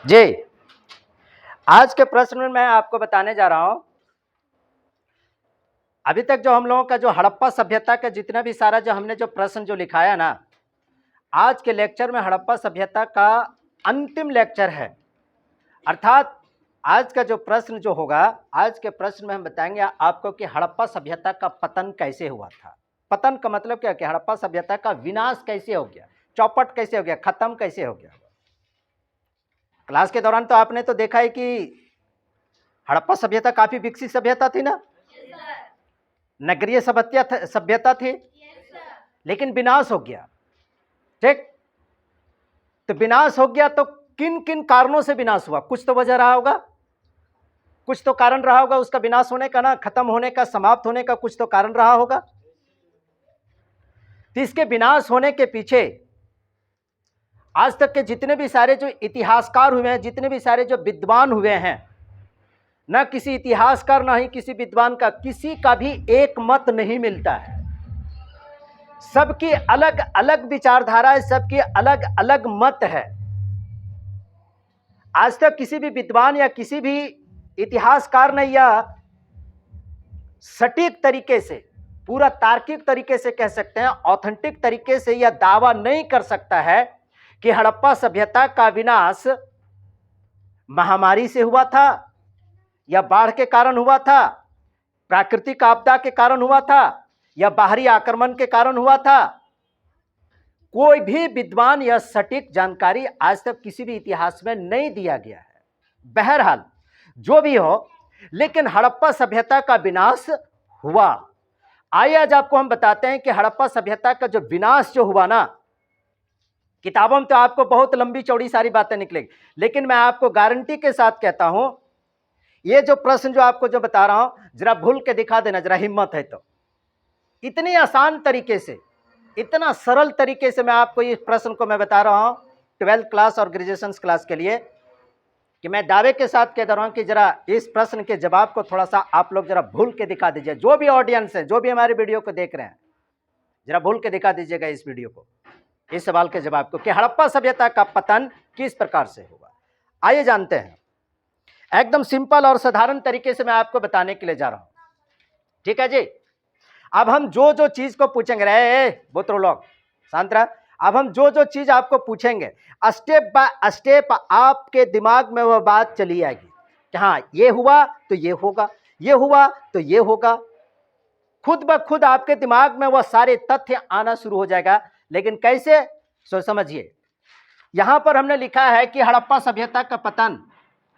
जी, आज के प्रश्न में मैं आपको बताने जा रहा हूं। अभी तक जो हम लोगों का जो हड़प्पा सभ्यता का जितना भी सारा जो हमने जो प्रश्न जो लिखाया ना, आज के लेक्चर में हड़प्पा सभ्यता का अंतिम लेक्चर है। अर्थात आज का जो प्रश्न जो होगा, आज के प्रश्न में हम बताएंगे आपको कि हड़प्पा सभ्यता का पतन कैसे हुआ था। पतन का मतलब क्या है कि हड़प्पा सभ्यता का विनाश कैसे हो गया, चौपट कैसे हो गया, खत्म कैसे हो गया। क्लास के दौरान तो आपने तो देखा है कि हड़प्पा सभ्यता काफी विकसित सभ्यता थी ना, नगरीय सभ्यता थी, लेकिन विनाश हो गया। ठीक, तो विनाश हो गया तो किन किन कारणों से विनाश हुआ, कुछ तो वजह रहा होगा, कुछ तो कारण रहा होगा उसका विनाश होने का, ना खत्म होने का, समाप्त होने का कुछ तो कारण रहा होगा। तो इसके विनाश होने के पीछे आज तक के जितने भी सारे जो इतिहासकार हुए हैं, जितने भी सारे जो विद्वान हुए हैं, न किसी इतिहासकार न ही किसी विद्वान का किसी का भी एक मत नहीं मिलता है। सबकी अलग अलग विचारधारा है, सबकी अलग अलग मत है। आज तक किसी भी विद्वान या किसी भी इतिहासकार ने यह सटीक तरीके से, पूरा तार्किक तरीके से कह सकते हैं, ऑथेंटिक तरीके से यह दावा नहीं कर सकता है कि हड़प्पा सभ्यता का विनाश महामारी से हुआ था, या बाढ़ के कारण हुआ था, प्राकृतिक आपदा के कारण हुआ था, या बाहरी आक्रमण के कारण हुआ था। कोई भी विद्वान यह सटीक जानकारी आज तक किसी भी इतिहास में नहीं दिया गया है। बहरहाल जो भी हो, लेकिन हड़प्पा सभ्यता का विनाश हुआ। आइए आज आपको हम बताते हैं कि हड़प्पा सभ्यता का जो विनाश जो हुआ ना, किताबों में तो आपको बहुत लंबी चौड़ी सारी बातें निकलेगी, लेकिन मैं आपको गारंटी के साथ कहता हूं, ये जो प्रश्न जो आपको जो बता रहा हूं, जरा भूल के दिखा देना, जरा हिम्मत है तो। इतनी आसान तरीके से, इतना सरल तरीके से मैं आपको इस प्रश्न को मैं बता रहा हूं 12th क्लास और ग्रेजुएशन क्लास के लिए, कि मैं दावे के साथ कह रहा हूं कि जरा इस प्रश्न के जवाब को थोड़ा सा आप लोग जरा भूल के दिखा दीजिए। जो भी ऑडियंस है, जो भी हमारे वीडियो को देख रहे हैं, जरा भूल के दिखा दीजिएगा इस वीडियो को, इस सवाल के जवाब को, कि हड़प्पा सभ्यता का पतन किस प्रकार से हुआ। आइए जानते हैं, एकदम सिंपल और साधारण तरीके से मैं आपको बताने के लिए जा रहा हूं। ठीक है जी। अब हम जो जो चीज को पूछेंगे, रे बोतरो लोग शांत रहा, अब हम जो जो चीज आपको पूछेंगे, स्टेप बाय स्टेप आपके दिमाग में वह बात चली आएगी कि हाँ ये हुआ तो ये होगा, ये हुआ तो ये होगा। खुद ब खुद आपके दिमाग में वह सारे तथ्य आना शुरू हो जाएगा। लेकिन कैसे, सो समझिए। यहां पर हमने लिखा है कि हड़प्पा सभ्यता का पतन,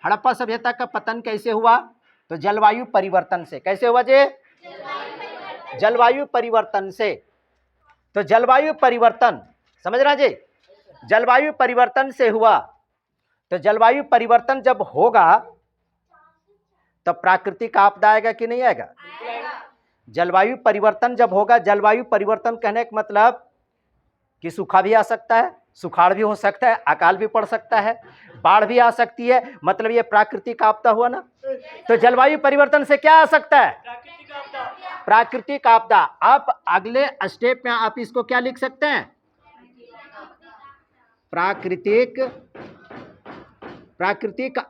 हड़प्पा सभ्यता का पतन कैसे हुआ, तो जलवायु परिवर्तन से। कैसे हुआ जी? जलवायु परिवर्तन से। तो जलवायु परिवर्तन समझ रहा जी, जलवायु परिवर्तन से हुआ। तो जलवायु परिवर्तन जब होगा तो प्राकृतिक आपदा आएगा कि नहीं आएगा? जलवायु परिवर्तन जब होगा, जलवायु परिवर्तन कहने का मतलब कि सूखा भी आ सकता है, सुखाड़ भी हो सकता है, अकाल भी पड़ सकता है, बाढ़ भी आ सकती है, मतलब ये प्राकृतिक आपदा हुआ ना। तो जलवायु परिवर्तन से क्या आ सकता है? प्राकृतिक आपदा। आप अगले स्टेप में आप इसको क्या लिख सकते हैं? प्राकृतिक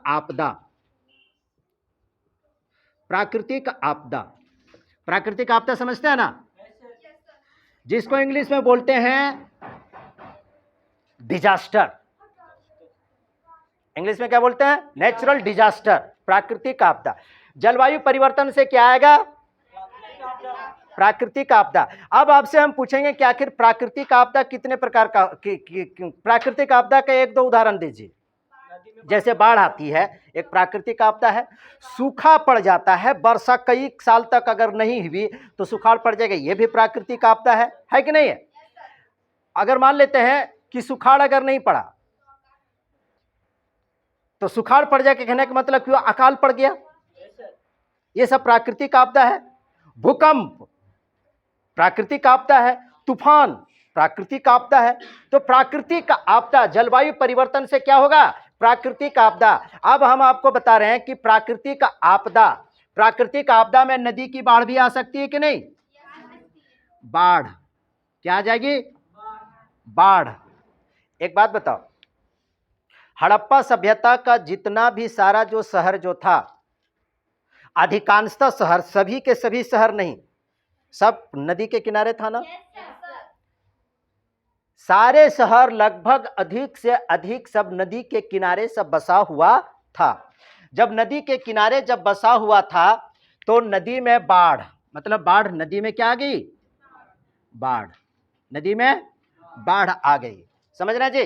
आपदा। प्राकृतिक आपदा, प्राकृतिक आपदा समझते हैं ना, जिसको इंग्लिश में बोलते हैं डिजास्टर। इंग्लिश में क्या बोलते हैं? नेचुरल डिजास्टर, प्राकृतिक आपदा। जलवायु परिवर्तन से क्या आएगा? प्राकृतिक आपदा। अब आपसे हम पूछेंगे कि आखिर प्राकृतिक आपदा कितने प्रकार का, प्राकृतिक आपदा का एक दो उदाहरण दीजिए। जैसे बाढ़ आती है, एक प्राकृतिक आपदा है। सूखा पड़ जाता है, वर्षा कई साल तक अगर नहीं हुई तो सुखाड़ पड़ जाएगा, यह भी प्राकृतिक आपदा है कि नहीं है? अगर मान लेते हैं कि सुखाड़ अगर नहीं पड़ा तो सुखाड़ पड़ जाएगा, कहने का मतलब क्यों? अकाल पड़ गया, ये सब प्राकृतिक आपदा है। भूकंप प्राकृतिक आपदा है, तूफान प्राकृतिक आपदा है। तो प्राकृतिक आपदा, जलवायु परिवर्तन से क्या होगा? प्राकृतिक आपदा। अब हम आपको बता रहे हैं कि प्राकृतिक आपदा में नदी की बाढ़ भी आ सकती है कि नहीं? बाढ़ क्या आ जाएगी? बाढ़। एक बात बताओ, हड़प्पा सभ्यता का जितना भी सारा जो शहर जो था, अधिकांशतः शहर, सभी के सभी शहर नहीं, सब नदी के किनारे था ना। सारे शहर लगभग अधिक से अधिक सब नदी के किनारे सब बसा हुआ था। जब नदी के किनारे जब बसा हुआ था तो नदी में बाढ़, मतलब बाढ़, नदी में क्या आ गई? बाढ़, नदी में बाढ़ आ गई। समझ रहे जी?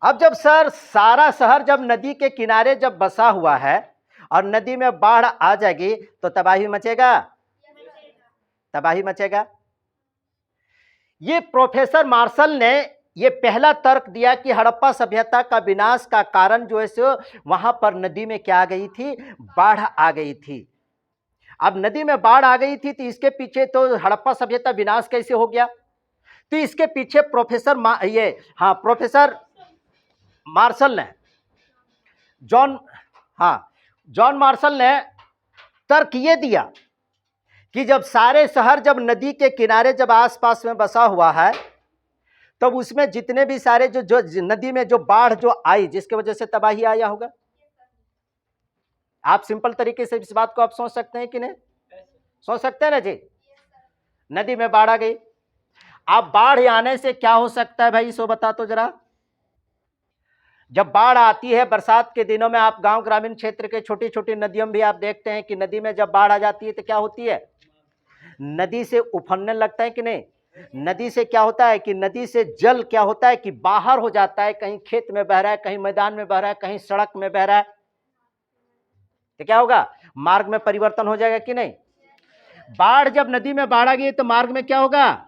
अब जब सारा शहर जब नदी के किनारे जब बसा हुआ है और नदी में बाढ़ आ जाएगी तो तबाही मचेगा, तबाही मचेगा। ये प्रोफेसर मार्शल ने ये पहला तर्क दिया कि हड़प्पा सभ्यता का विनाश का कारण जो है सो वहां पर नदी में क्या आ गई थी? बाढ़ आ गई थी। अब नदी में बाढ़ आ गई थी तो इसके पीछे तो हड़प्पा सभ्यता विनाश कैसे हो गया? तो इसके पीछे प्रोफेसर मार्शल ने, जॉन मार्शल ने तर्क ये दिया कि जब सारे शहर जब नदी के किनारे जब आसपास में बसा हुआ है तब उसमें जितने भी सारे जो नदी में जो बाढ़ जो आई जिसकी वजह से तबाही आया होगा। आप सिंपल तरीके से इस बात को आप सोच सकते हैं कि नहीं? सोच सकते हैं ना जी? नदी में बाढ़ आ गई। अब बाढ़ आने से क्या हो सकता है भाई, इसको बता तो जरा। जब बाढ़ आती है बरसात के दिनों में, आप गांव ग्रामीण क्षेत्र के छोटी छोटी नदियों में भी आप देखते हैं कि नदी में जब बाढ़ आ जाती है तो क्या होती है? नदी से उफनने लगता है कि नहीं? नदी से क्या होता है कि नदी से जल क्या होता है कि बाहर हो जाता है, कहीं खेत में बह रहा है, कहीं मैदान में बह रहा है, कहीं सड़क में बह रहा है, तो क्या होगा? मार्ग में परिवर्तन हो जाएगा कि नहीं? बाढ़ जब नदी में बाढ़ आ गई तो मार्ग में क्या होगा?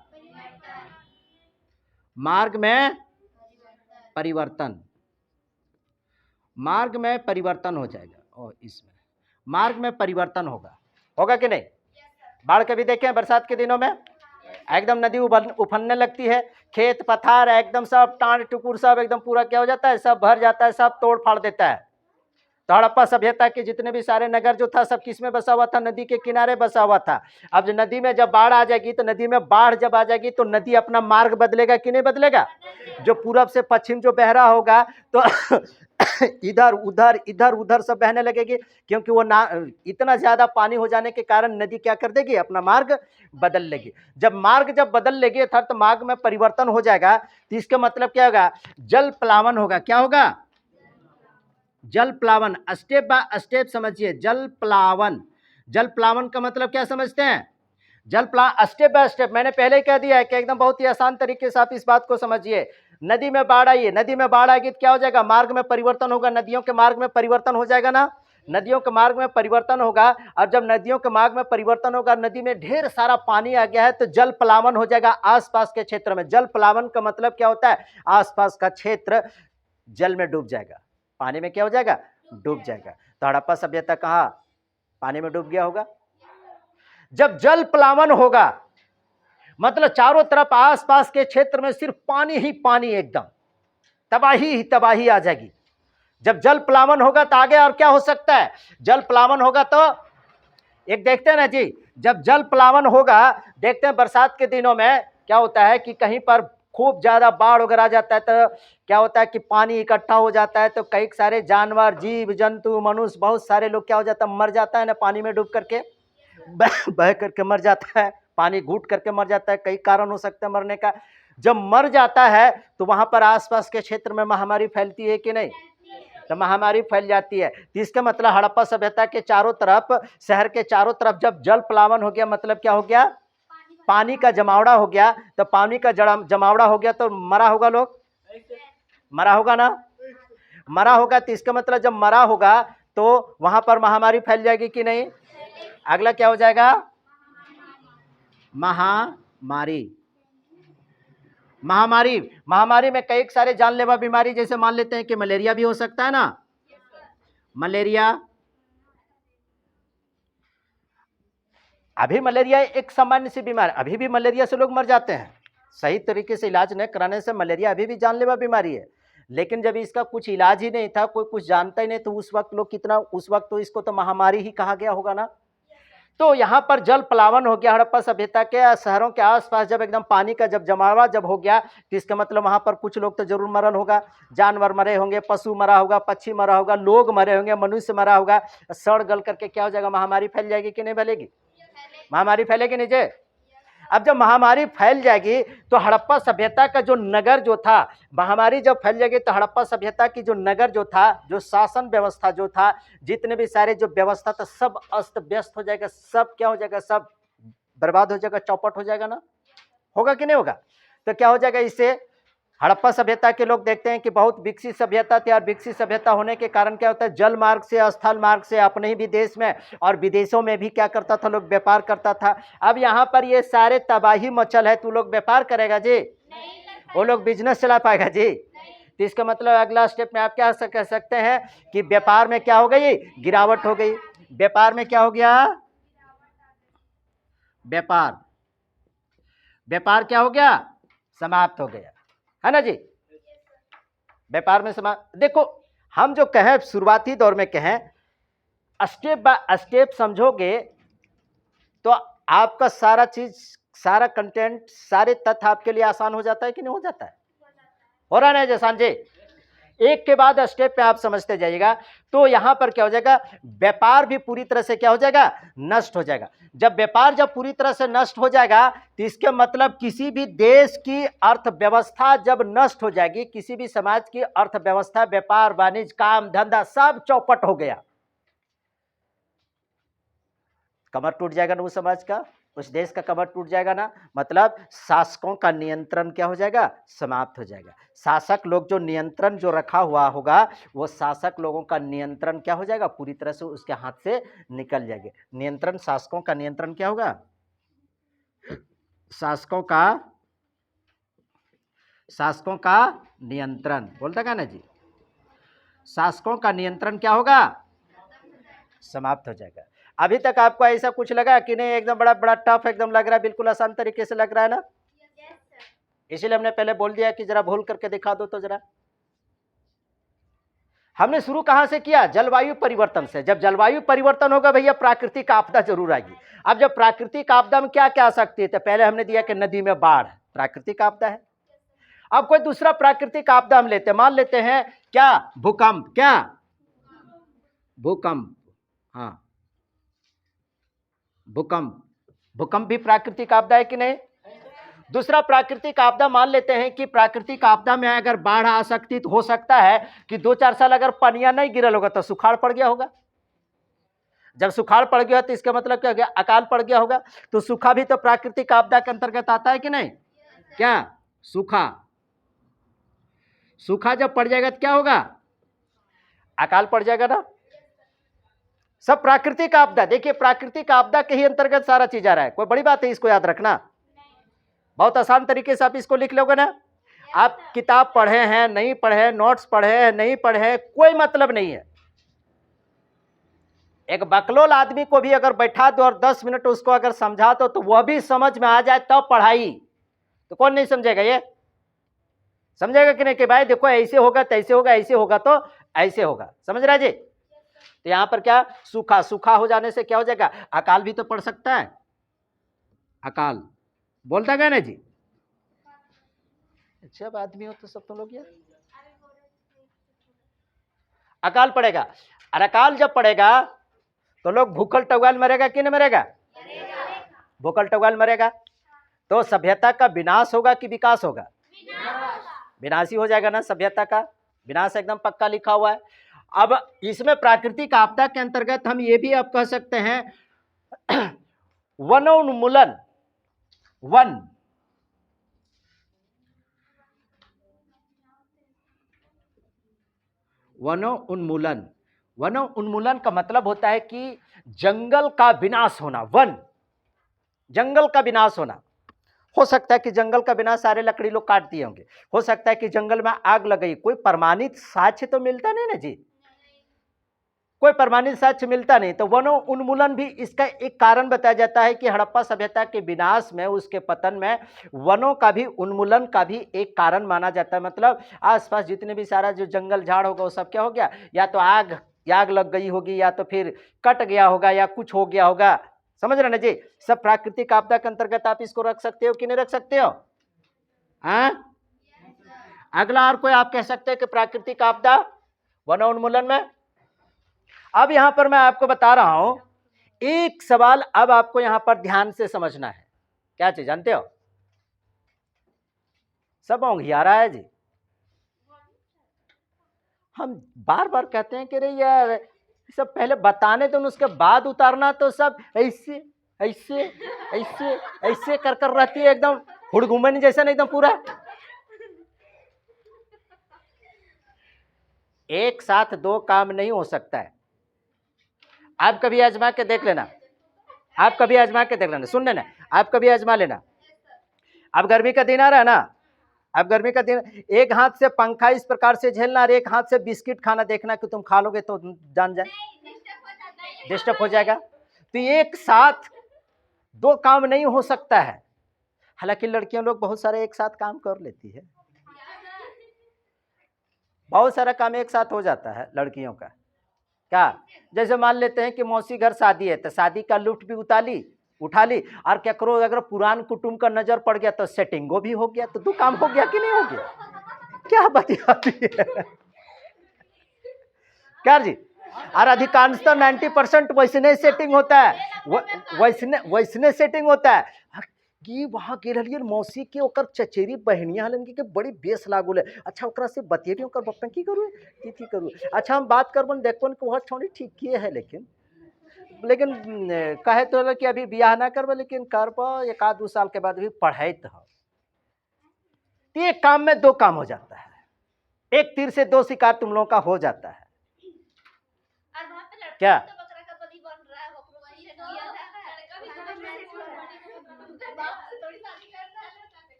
मार्ग में परिवर्तन, मार्ग में परिवर्तन हो जाएगा। और इसमें मार्ग में परिवर्तन होगा कि नहीं? बाढ़ कभी देखे हैं बरसात के दिनों में? एकदम नदी उफनने लगती है, खेत पथार एकदम सब टांड टुकुर सब एकदम पूरा क्या हो जाता है? सब भर जाता है, सब तोड़ फाड़ देता है। तो हड़प्पा सभ्यता के जितने भी सारे नगर जो था सब किस में बसा हुआ था? नदी के किनारे बसा हुआ था। अब जो नदी में जब बाढ़ आ जाएगी तो नदी में बाढ़ जब आ जाएगी तो नदी अपना मार्ग बदलेगा कि नहीं बदलेगा? जो पूरब से पश्चिम जो बह रहा होगा तो इधर उधर सब बहने लगेगी, क्योंकि वो ना इतना ज्यादा पानी हो जाने के कारण नदी क्या कर देगी? अपना मार्ग बदल लेगी। जब मार्ग जब बदल लेगी अर्थात मार्ग में परिवर्तन हो जाएगा तो इसका मतलब क्या होगा? जल प्लावन होगा। क्या होगा? जल प्लावन। स्टेप बाय स्टेप समझिए। जल प्लावन, जल प्लावन का मतलब क्या समझते हैं? Step by step. मैंने पहले ही कह दिया है कि एकदम बहुत ही आसान तरीके से आप इस बात को समझिए। नदी में बाढ़ आई है, नदी में बाढ़ आएगी तो क्या हो जाएगा? मार्ग में परिवर्तन होगा, नदियों के मार्ग में परिवर्तन हो जाएगा ना। नदियों के मार्ग में परिवर्तन होगा, और जब नदियों के मार्ग में परिवर्तन होगा, नदी में ढेर सारा पानी आ गया है तो जल प्लावन हो जाएगा आसपास के क्षेत्र में। जल प्लावन का मतलब क्या होता है? आसपास का क्षेत्र जल में डूब जाएगा, पानी में क्या हो जाएगा? डूब जाएगा। तो हड़प्पा सभ्यता कहाँ? पानी में डूब गया होगा। जब जल प्लावन होगा मतलब चारों तरफ आसपास के क्षेत्र में सिर्फ पानी ही पानी, एकदम तबाही ही तबाही आ जाएगी। जब जल प्लावन होगा तो आगे और क्या हो सकता है? जल प्लावन होगा तो एक देखते हैं ना जी, जब जल प्लावन होगा देखते हैं बरसात के दिनों में क्या होता है कि कहीं पर खूब ज्यादा बाढ़ वगैरह आ जाता है तो क्या होता है कि पानी इकट्ठा हो जाता है, तो कई सारे जानवर, जीव जंतु, मनुष्य, बहुत सारे लोग क्या हो जाता है? मर जाता है ना, पानी में डूब करके बह करके मर जाता है, पानी घूट करके मर जाता है। कई कारण हो सकते हैं मरने का। जब मर जाता है तो वहां पर आसपास के क्षेत्र में महामारी फैलती है कि नहीं? तो महामारी फैल जाती है। तो इसका मतलब हड़प्पा सभ्यता के चारों तरफ, शहर के चारों तरफ जब जल प्लावन हो गया मतलब क्या हो गया? पानी का जमावड़ा हो गया। तो पानी का जमावड़ा हो गया तो मरा होगा, लोग मरा होगा ना, मरा होगा। तो इसका मतलब जब मरा होगा तो वहां पर महामारी फैल जाएगी कि नहीं? अगला क्या हो जाएगा? महामारी। महामारी, महामारी में कई सारे जानलेवा बीमारी, जैसे मान लेते हैं कि मलेरिया भी हो सकता है ना। मलेरिया, अभी मलेरिया एक सामान्य सी बीमारी, अभी भी मलेरिया से लोग मर जाते हैं। सही तरीके से इलाज न कराने से मलेरिया अभी भी जानलेवा बीमारी है। लेकिन जब इसका कुछ इलाज ही नहीं था, कोई कुछ जानता ही नहीं, तो उस वक्त लोग कितना, उस वक्त तो इसको तो महामारी ही कहा गया होगा ना। तो यहाँ पर जल प्लावन हो गया हड़प्पा सभ्यता के शहरों के आसपास, जब एकदम पानी का जब जमावा जब हो गया, तो इसका मतलब वहाँ पर कुछ लोग तो जरूर मरल होगा, जानवर मरे होंगे, पशु मरा होगा, पक्षी मरा होगा, लोग मरे होंगे, मनुष्य मरा होगा। सड़ गल करके क्या हो जाएगा, महामारी फैल जाएगी कि नहीं फैलेगी? महामारी फैलेगी नीचे। अब जब महामारी फैल जाएगी तो हड़प्पा सभ्यता का जो नगर जो था, महामारी जब फैल जाएगी तो हड़प्पा सभ्यता की जो नगर जो था, जो शासन व्यवस्था जो था, जितने भी सारे जो व्यवस्था था, सब अस्त व्यस्त हो जाएगा, सब क्या हो जाएगा, सब बर्बाद हो जाएगा, चौपट हो जाएगा ना, होगा कि नहीं होगा? तो क्या हो जाएगा, इससे हड़प्पा सभ्यता के लोग देखते हैं कि बहुत विकसित सभ्यता थी, और विकसित सभ्यता होने के कारण क्या होता है, जल मार्ग से, स्थल मार्ग से, अपने ही भी देश में और विदेशों में भी क्या करता था, लोग व्यापार करता था। अब यहाँ पर ये सारे तबाही मचल है, तू लोग व्यापार करेगा जी? वो लोग बिजनेस चला पाएगा जी? तो इसका मतलब अगला स्टेप में आप क्या कह सकते हैं कि व्यापार में क्या हो गई, गिरावट हो गई। व्यापार में क्या हो गया, व्यापार क्या हो गया, समाप्त हो गया, है ना जी? व्यापार में समाप्त। देखो हम जो कहें शुरुआती दौर में कहें, स्टेप बाय स्टेप समझोगे तो आपका सारा चीज, सारा कंटेंट, सारे तथ्य आपके लिए आसान हो जाता है कि नहीं हो जाता है? हो रहा है जैसान जी? एक के बाद स्टेप पे आप समझते जाइएगा तो यहां पर क्या हो जाएगा, व्यापार भी पूरी तरह से क्या हो जाएगा, नष्ट हो जाएगा। जब व्यापार जब पूरी तरह से नष्ट हो जाएगा तो इसके मतलब किसी भी देश की अर्थव्यवस्था जब नष्ट हो जाएगी, किसी भी समाज की अर्थव्यवस्था, व्यापार वाणिज्य, काम धंधा सब चौपट हो गया, कमर टूट जाएगा ना उस समाज का, उस देश का कमर टूट जाएगा ना। मतलब शासकों का नियंत्रण क्या हो जाएगा, समाप्त हो जाएगा। शासक लोग जो नियंत्रण जो रखा हुआ होगा, वो शासक लोगों का नियंत्रण क्या हो जाएगा, पूरी तरह से उसके हाथ से निकल जाएगा। नियंत्रण, शासकों का नियंत्रण क्या होगा, शासकों का नियंत्रण, बोलता क्या ना जी, शासकों का नियंत्रण क्या होगा, समाप्त हो जाएगा। अभी तक आपको ऐसा कुछ लगा कि नहीं, एकदम बड़ा बड़ा टफ एकदम लग रहा है, बिल्कुल आसान तरीके से लग रहा है ना? इसीलिए हमने पहले बोल दिया कि जरा भूल करके दिखा दो तो जरा। हमने शुरू कहां से किया, जलवायु परिवर्तन से। जब जलवायु परिवर्तन होगा भैया, प्राकृतिक आपदा जरूर आएगी। अब जब प्राकृतिक आपदा में क्या क्या आ सकती है, तो पहले हमने दिया कि नदी में बाढ़ प्राकृतिक आपदा है। अब कोई दूसरा प्राकृतिक आपदा हम लेते हैं, मान लेते हैं क्या, भूकंप, क्या भूकंप, हाँ भूकंप भी प्राकृतिक आपदा है कि नहीं? दूसरा प्राकृतिक आपदा मान लेते हैं कि प्राकृतिक आपदा में अगर बाढ़ आ सकती तो हो सकता है कि 2-4 साल अगर पनिया नहीं गिरल होगा तो सुखाड़ पड़ गया होगा। जब सुखाड़ पड़ गया तो इसका मतलब क्या हो गया, अकाल पड़ गया होगा। तो सूखा भी तो प्राकृतिक आपदा के अंतर्गत आता है कि नहीं? क्या सूखा जब पड़ जाएगा तो क्या होगा, अकाल पड़ जाएगा ना। सब प्राकृतिक आपदा, देखिए प्राकृतिक आपदा के ही अंतर्गत सारा चीज आ रहा है। कोई बड़ी बात है, इसको याद रखना, बहुत आसान तरीके से आप इसको लिख लोगे ना। आप किताब पढ़े हैं नहीं पढ़े, नोट्स पढ़े हैं नहीं पढ़े, कोई मतलब नहीं है। एक बकलोल आदमी को भी अगर बैठा दो और 10 मिनट उसको अगर समझा दो तो वह भी समझ में आ जाए तब पढ़ाई, तो कौन नहीं समझेगा? ये समझेगा कि नहीं कि भाई देखो ऐसे होगा तैसे होगा, ऐसे होगा तो ऐसे होगा। समझ रहा जी? तो यहां पर क्या, सूखा हो जाने से क्या हो जाएगा, अकाल भी तो पड़ सकता है। अकाल बोलता क्या ना जी, अच्छा आदमी हो तो सब तुम लोग यार, अकाल पड़ेगा। और अकाल जब पड़ेगा तो लोग भूखल टवाल मरेगा कि नहीं मरेगा? भूखल टवाल मरेगा। तो सभ्यता का विनाश होगा कि विकास होगा? विनाश ही हो जाएगा ना, सभ्यता का विनाश एकदम पक्का लिखा हुआ है। अब इसमें प्राकृतिक आपदा के अंतर्गत हम ये भी आप कह सकते हैं वनोन्मूलन, वनोन्मूलन का मतलब होता है कि जंगल का विनाश होना। जंगल का विनाश होना, हो सकता है कि जंगल का विनाश सारे लकड़ी लोग काट दिए होंगे, हो सकता है कि जंगल में आग लग गई, कोई प्रमाणित साक्ष्य तो मिलता नहीं ना जी, कोई प्रमाणित साक्ष्य मिलता नहीं। तो वनो उन्मूलन भी इसका एक कारण बताया जाता है कि हड़प्पा सभ्यता के विनाश में, उसके पतन में वनों का भी उन्मूलन का भी एक कारण माना जाता है। मतलब आसपास जितने भी सारा जो जंगल झाड़ होगा वो सब क्या हो गया, या तो आग लग गई होगी, या तो फिर कट गया होगा, या कुछ हो गया होगा। समझ रहे ना जी। सब प्राकृतिक आपदा के अंतर्गत आप इसको रख सकते हो कि नहीं रख सकते हो? हाँ, अगला और कोई आप कह सकते हैं कि प्राकृतिक आपदा वनोन्मूलन में। अब यहां पर मैं आपको बता रहा हूं एक सवाल, अब आपको यहां पर ध्यान से समझना है। क्या चीज जानते हो? सब होंगिया रहा है जी। हम बार बार कहते हैं कि रे यार सब पहले बताने तो उसके बाद उतारना, तो सब ऐसे ऐसे ऐसे ऐसे कर कर रहती है एकदम हुड़गुमन जैसा, नहीं एकदम पूरा एक साथ दो काम नहीं हो सकता है। आप कभी आजमा के देख लेना, आप कभी आजमा के देख लेना, सुन लेना, आप कभी आजमा लेना। अब गर्मी का दिन आ रहा है ना, अब गर्मी का दिन, एक हाथ से पंखा इस प्रकार से झेलना और एक हाथ से बिस्किट खाना, देखना कि तुम खा लोगे तो जान जाए, डिस्टर्ब हो जाएगा। तो एक साथ दो काम नहीं हो सकता है। हालांकि लड़कियां लोग बहुत सारे एक साथ काम कर लेती है, बहुत सारा काम एक साथ हो जाता है लड़कियों का। क्या, जैसे मान लेते हैं कि मौसी घर शादी है तो शादी का लुफ्ट भी उठा ली, और क्या करो अगर पुरान कुटुंब का नजर पड़ गया तो सेटिंगो भी हो गया, तो दो काम हो गया कि नहीं हो गया? क्या बतियाती है क्या जी? और अधिकांशतः 90% वैसने सेटिंग होता है, वैसने सेटिंग होता है कि वहां गेलिए मौसी के ओकर चचेरी बहनिया हलन के बड़ी बेस लागू है। अच्छा ओकरा से बतिएबी, ओकर बप्पन की करू की करू। अच्छा हम बात करबन देखबन कि वह छोड़ी ठीक किए है, लेकिन कहे तो कि अभी बियाह ना करब, लेकिन करब एक आध 2 साल के बाद भी पढ़ाई तो एक काम में दो काम हो जाता है, एक तीर से दो शिकार तुम लोगों का हो जाता है। क्या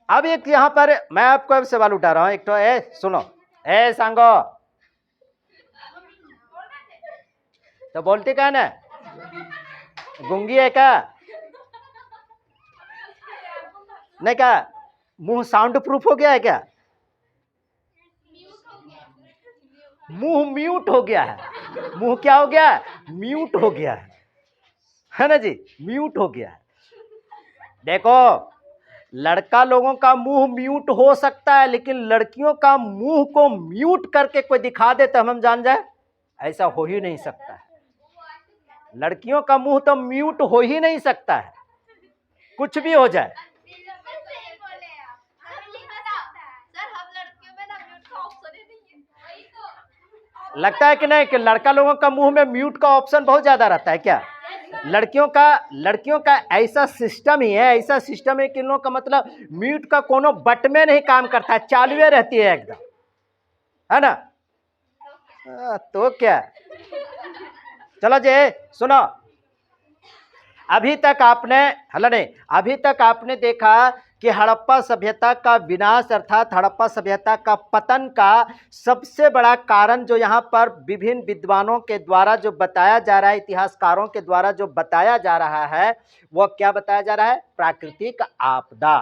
अब एक यहां पर मैं आपको अब सवाल उठा रहा हूं, एक तो सुनो, सांगो तो बोलते क्या ना, गूंगी है क्या? नहीं क्या मुंह साउंड प्रूफ हो गया है क्या? मुंह म्यूट हो गया है, मुंह क्या हो गया? म्यूट हो गया है ना जी, म्यूट हो गया है। देखो लड़का लोगों का मुंह म्यूट हो सकता है, लेकिन लड़कियों का मुंह को म्यूट करके कोई दिखा दे तो हम जान जाए, ऐसा हो ही नहीं सकता है। लड़कियों का मुंह तो म्यूट हो ही नहीं सकता है, कुछ भी हो जाए। लगता है कि नहीं कि लड़का लोगों का मुंह में म्यूट का ऑप्शन बहुत ज्यादा रहता है क्या? लड़कियों का ऐसा सिस्टम ही है, ऐसा सिस्टम है कि इन लोगों का मतलब म्यूट का कोनो बट में नहीं काम करता है, चालू रहती है एकदम, है ना? तो क्या, चलो जी सुनो, अभी तक आपने देखा कि हड़प्पा सभ्यता का विनाश अर्थात हड़प्पा सभ्यता का पतन का सबसे बड़ा कारण जो यहाँ पर विभिन्न विद्वानों के द्वारा जो बताया जा रहा है, इतिहासकारों के द्वारा जो बताया जा रहा है, वह क्या बताया जा रहा है? प्राकृतिक आपदा।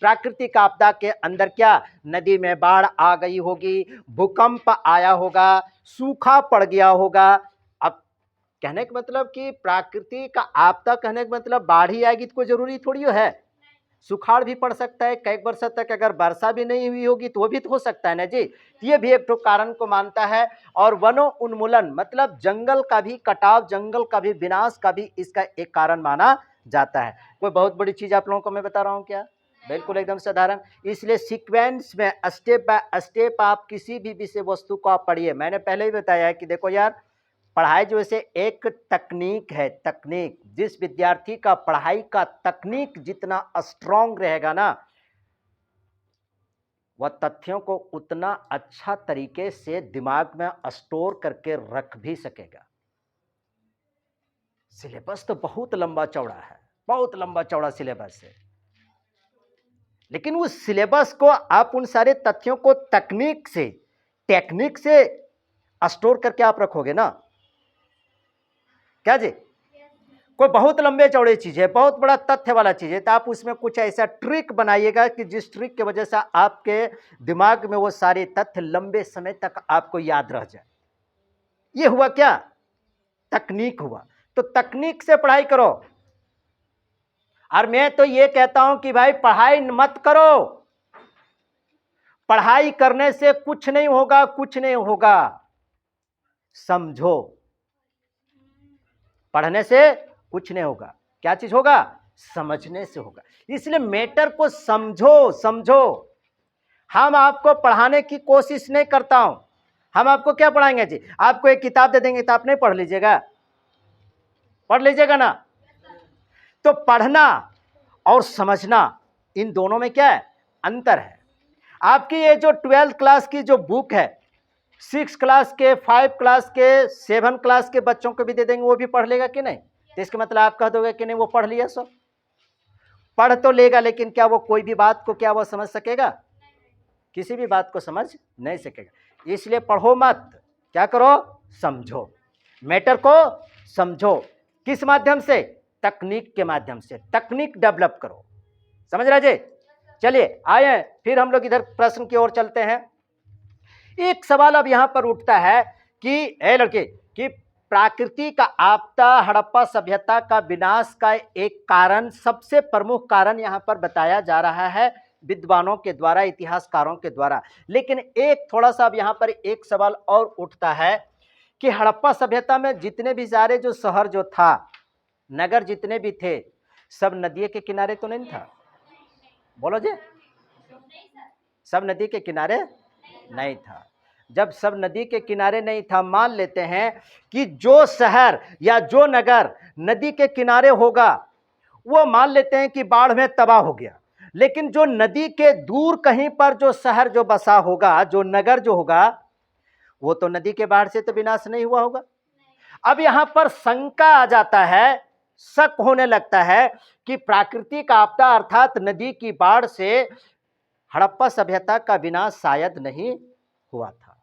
प्राकृतिक आपदा के अंदर क्या, नदी में बाढ़ आ गई होगी, भूकंप आया होगा, सूखा पड़ गया होगा। अब कहने का मतलब कि प्राकृतिक आपदा कहने का मतलब बाढ़ ही आएगी तो कोई जरूरी थोड़ी है, सुखाड़ भी पड़ सकता है, कई वर्षों तक अगर वर्षा भी नहीं हुई होगी तो वो भी तो हो सकता है ना जी। ये भी एक तो कारण को मानता है। और वनो उन्मूलन मतलब जंगल का भी कटाव, जंगल का भी विनाश का भी इसका एक कारण माना जाता है। कोई बहुत बड़ी चीज आप लोगों को मैं बता रहा हूँ क्या? बिल्कुल एकदम साधारण। इसलिए सीक्वेंस में स्टेप बाय स्टेप आप किसी भी विषय वस्तु को आप पढ़िए। मैंने पहले ही बताया है कि देखो यार, पढ़ाई जो है एक तकनीक है, तकनीक। जिस विद्यार्थी का पढ़ाई का तकनीक जितना स्ट्रांग रहेगा ना, वह तथ्यों को उतना अच्छा तरीके से दिमाग में स्टोर करके रख भी सकेगा। सिलेबस तो बहुत लंबा चौड़ा है, बहुत लंबा चौड़ा सिलेबस है, लेकिन उस सिलेबस को आप उन सारे तथ्यों को टेक्निक से स्टोर करके आप रखोगे ना, क्या जी? कोई बहुत लंबे चौड़े चीज है, बहुत बड़ा तथ्य वाला चीज है, तो आप उसमें कुछ ऐसा ट्रिक बनाइएगा कि जिस ट्रिक की वजह से आपके दिमाग में वो सारे तथ्य लंबे समय तक आपको याद रह जाए। ये हुआ क्या? तकनीक हुआ। तो तकनीक से पढ़ाई करो। और मैं तो ये कहता हूं कि भाई पढ़ाई मत करो, पढ़ाई करने से कुछ नहीं होगा, कुछ नहीं होगा। समझो, पढ़ने से कुछ नहीं होगा, क्या चीज होगा? समझने से होगा। इसलिए मैटर को समझो, समझो। हम आपको पढ़ाने की कोशिश नहीं करता हूं। हम आपको क्या पढ़ाएंगे जी? आपको एक किताब दे देंगे तो आप नहीं पढ़ लीजिएगा? पढ़ लीजिएगा ना? तो पढ़ना और समझना, इन दोनों में क्या है? अंतर है। आपकी ये जो 12th क्लास की जो बुक है, 6 क्लास के, 5 क्लास के, 7 क्लास के बच्चों को भी दे देंगे, वो भी पढ़ लेगा कि नहीं? तो इसका मतलब आप कह दोगे कि नहीं वो पढ़ लिया, सो पढ़ तो लेगा, लेकिन क्या वो कोई भी बात को क्या वो समझ सकेगा? किसी भी बात को समझ नहीं सकेगा। इसलिए पढ़ो मत, क्या करो? समझो, मैटर को समझो। किस माध्यम से? तकनीक के माध्यम से। तकनीक डेवलप करो। समझ रहे जी? चलिए आए फिर हम लोग इधर प्रश्न की ओर चलते हैं। एक सवाल अब यहां पर उठता है कि ए लड़के, कि प्राकृतिक का आपदा, हड़प्पा सभ्यता का विनाश का एक कारण, सबसे प्रमुख कारण यहां पर बताया जा रहा है विद्वानों के द्वारा, इतिहासकारों के द्वारा। लेकिन एक थोड़ा सा अब यहां पर एक सवाल और उठता है कि हड़प्पा सभ्यता में जितने भी सारे जो शहर जो था, नगर जितने भी थे, सब नदी के किनारे तो नहीं था? बोलो जी, सब नदी के किनारे नहीं था। जब सब नदी के किनारे नहीं था, मान लेते हैं कि जो शहर या जो नगर नदी के किनारे होगा, वो मान लेते हैं कि बाढ़ में तबाह हो गया। लेकिन जो नदी के दूर कहीं पर जो शहर जो बसा होगा, जो नगर जो होगा, वो तो नदी के बाढ़ से तो विनाश नहीं हुआ होगा। अब यहां पर शंका आ जाता है, शक होने लगता है कि प्राकृतिक आपदा अर्थात नदी की बाढ़ से हड़प्पा सभ्यता का विनाश शायद नहीं हुआ था।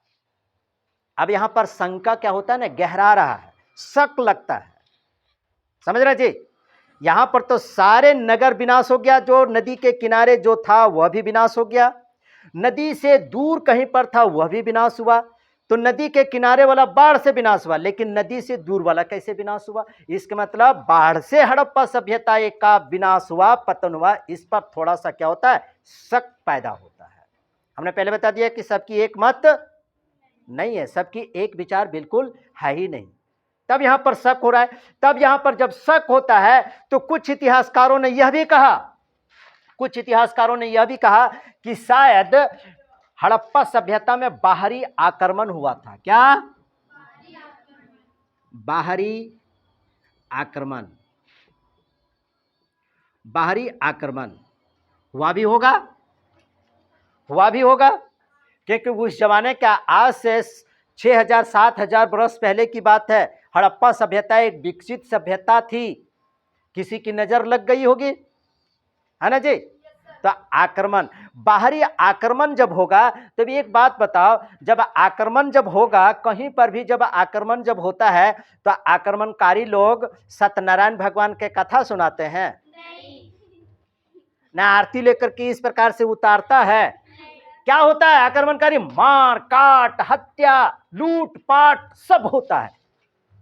अब यहां पर शंका क्या होता है ना, गहरा रहा है, शक लगता है। समझ रहे जी? यहां पर तो सारे नगर विनाश हो गया, जो नदी के किनारे जो था वह भी विनाश हो गया, नदी से दूर कहीं पर था वह भी विनाश हुआ। तो नदी के किनारे वाला बाढ़ से विनाश हुआ, लेकिन नदी से दूर वाला कैसे विनाश हुआ? इसका मतलब बाढ़ से हड़प्पा सभ्यता एक का विनाश हुआ, पतन हुआ। इस पर थोड़ा सा क्या होता है, शक पैदा होता है। हमने पहले बता दिया कि सबकी एक मत नहीं है, सबकी एक विचार बिल्कुल है ही नहीं। तब यहां पर शक हो रहा है। तब यहां पर जब शक होता है तो कुछ इतिहासकारों ने यह भी कहा, कुछ इतिहासकारों ने यह भी कहा कि शायद हड़प्पा सभ्यता में बाहरी आक्रमण हुआ था। क्या? बाहरी आक्रमण, बाहरी आक्रमण हुआ भी होगा, हुआ भी होगा, क्योंकि उस जमाने का आज से 6000-7000 वर्ष पहले की बात है। हड़प्पा सभ्यता एक विकसित सभ्यता थी, किसी की नजर लग गई होगी, है ना जी? तो आक्रमण, बाहरी आक्रमण जब होगा, तब एक बात बताओ, जब आक्रमण जब होगा कहीं पर भी, जब आक्रमण जब होता है तो आक्रमणकारी लोग सत्यनारायण भगवान के कथा सुनाते हैं ना, आरती लेकर के इस प्रकार से उतारता है? क्या होता है? आक्रमणकारी मार काट, हत्या, लूट पाट सब होता है।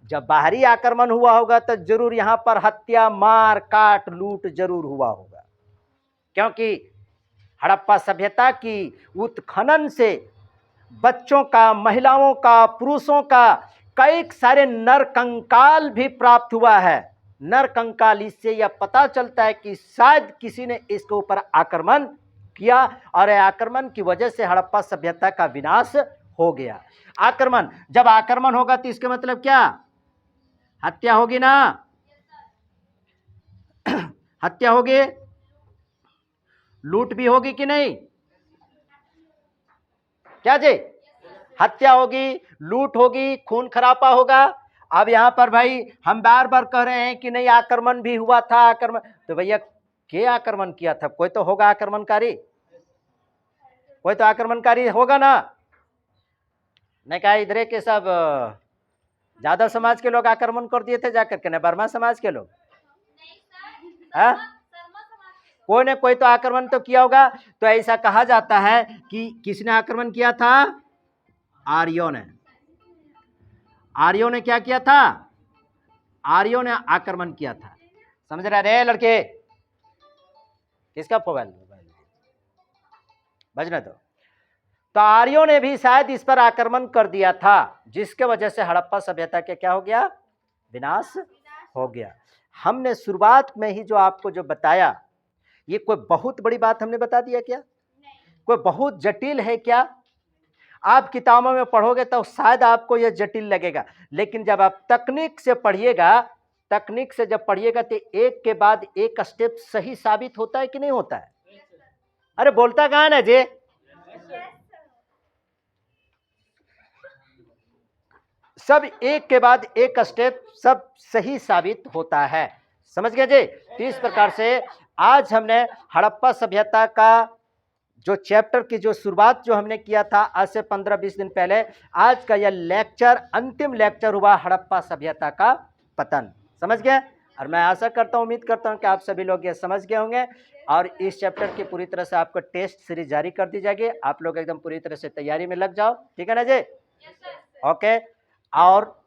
जब बाहरी आक्रमण हुआ होगा तो जरूर यहां पर हत्या, मार काट, लूट जरूर हुआ होगा, क्योंकि हड़प्पा सभ्यता की उत्खनन से बच्चों का, महिलाओं का, पुरुषों का कई सारे नरकंकाल भी प्राप्त हुआ है। नरकंकाल, इससे यह पता चलता है कि शायद किसी ने इसके ऊपर आक्रमण किया और आक्रमण की वजह से हड़प्पा सभ्यता का विनाश हो गया। आक्रमण, जब आक्रमण होगा तो इसका मतलब क्या? हत्या होगी ना, हत्या होगी, लूट भी होगी कि नहीं? क्या जी? हत्या होगी, लूट होगी, खून खराबा होगा। अब यहां पर भाई हम बार बार कह रहे हैं कि नहीं आक्रमण भी हुआ था, आक्रमण, तो भैया क्या आक्रमण किया था? कोई तो होगा आक्रमणकारी, कोई तो आक्रमणकारी होगा ना। नहीं कहा इधर के सब यादव समाज के लोग आक्रमण कर दिए थे जाकर के, ना वर्मा समाज के लोग, कोई ने कोई तो आक्रमण तो किया होगा। तो ऐसा कहा जाता है कि किसने आक्रमण किया था? आर्यों ने। आर्यों ने क्या किया था? आर्यों ने आक्रमण किया था। समझ रहे रे लड़के? किसका मोबाइल बजना तो आर्यों ने भी शायद इस पर आक्रमण कर दिया था, जिसके वजह से हड़प्पा सभ्यता के क्या हो गया? विनाश हो गया। हमने शुरुआत में ही जो आपको जो बताया, ये कोई बहुत बड़ी बात हमने बता दिया क्या? कोई बहुत जटिल है क्या? आप किताबों में पढ़ोगे तो शायद आपको यह जटिल लगेगा, लेकिन जब आप तकनीक से पढ़िएगा, तकनीक से जब पढ़िएगा तो एक के बाद एक स्टेप सही साबित होता है कि नहीं होता है? अरे बोलता कहां ना जी? सब एक के बाद एक स्टेप सब सही साबित होता है। समझ गए जी? तो इस प्रकार से आज हमने हड़प्पा सभ्यता का जो चैप्टर की जो शुरुआत जो हमने किया था आज से 15-20 दिन पहले, आज का यह लेक्चर अंतिम लेक्चर हुआ हड़प्पा सभ्यता का पतन। समझ गए? और मैं आशा करता हूं, उम्मीद करता हूं कि आप सभी लोग ये समझ गए होंगे और इस चैप्टर की पूरी तरह से आपको टेस्ट सीरीज जारी कर दी जाएगी। आप लोग एकदम पूरी तरह से तैयारी में लग जाओ, ठीक है ना जी? ओके। और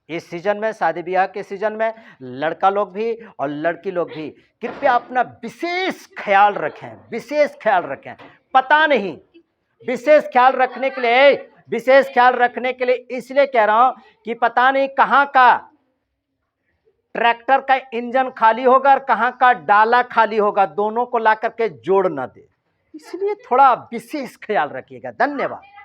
इस सीजन में, शादी ब्याह के सीजन में, लड़का लोग भी और लड़की लोग भी कृपया अपना विशेष ख्याल रखें, विशेष ख्याल रखें। पता नहीं, विशेष ख्याल रखने के लिए, विशेष ख्याल रखने के लिए इसलिए कह रहा हूं कि पता नहीं कहां का ट्रैक्टर का इंजन खाली होगा और कहां का डाला खाली होगा, दोनों को ला करके जोड़ ना दे, इसलिए थोड़ा विशेष ख्याल रखिएगा। धन्यवाद।